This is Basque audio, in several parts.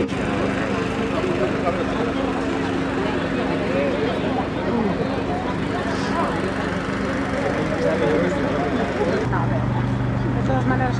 De todas maneras,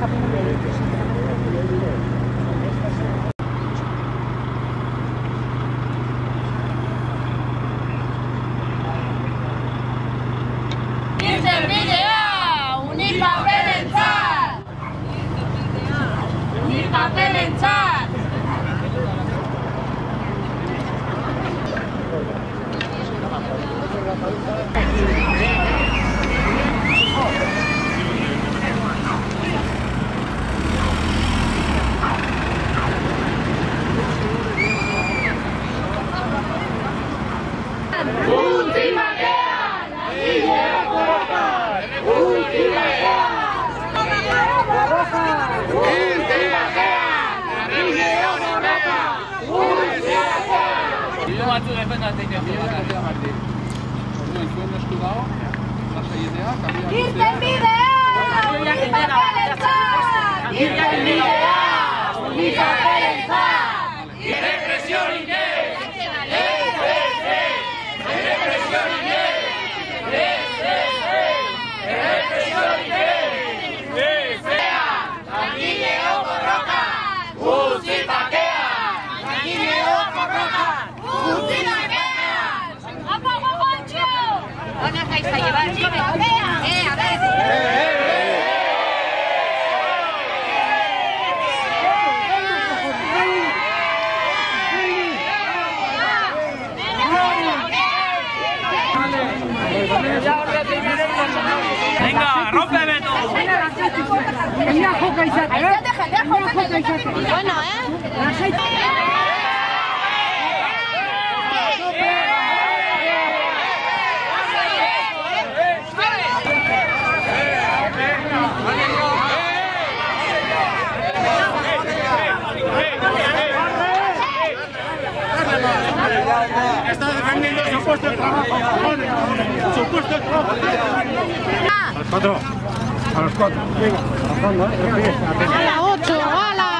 Venga, rompe Beto. Venga, joka izate, Bueno, Está defendiendo su puesto de trabajo. Su puesto de trabajo. A los cuatro. Venga, a fondo, a la 8, a la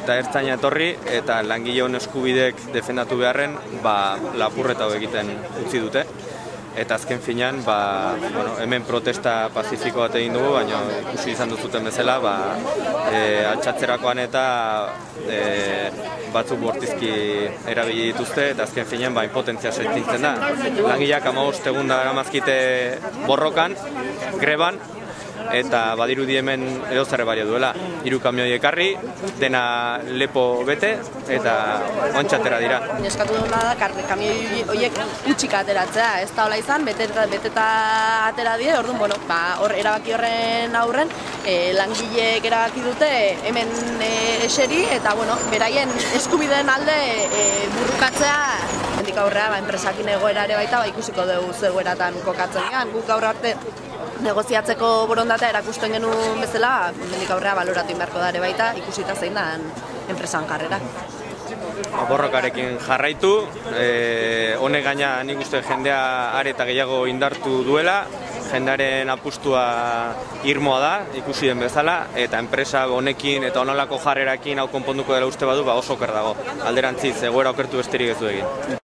eta ertzaina etorri eta langileon eskubideek defendatu beharren lapurreta egiten utzi dute. Eta azken finean, hemen protesta pazifiko bat egin dugu, baina ikusi izan duzuten bezala, altxatzerakoan eta batzuk bortizki erabili dituzte, eta azken finean inpotentzia sentitzen da. Langileak 15 egun daramazkite borrokan, greban, eta badirudi hemen edozerre baina duela. 3 kamioi ekarri, dena lepo bete, eta ontxatera dira. Eskatu duguna da, kamioi horiek utxik ateratzea, ez da hola izan, beteta atera die, orduan, erabaki horren aurren, langileek erabaki dute hemen eseri, eta, beraien eskubideen alde burrukatzea, hendik aurrea, enpresakin egoera ere baita, ikusiko dugu zegoeratan kokatzen gehan, guk gaur arte negoziatzeko borondatea erakusten genuen bezala, hendik aurrea baloratu inberko da ere baita, ikusita zein da enpresan jarrera. Borrokarekin jarraitu, honek gaina nik uste jendea are eta gehiago indartu duela, jendearen apustua irmoa da, ikusi den bezala, eta enpresa honekin eta honelako jarrerakin hau konponduko dela uste badu, oso oker dago. Alderantziz, egoera okertu besterik ez du egin.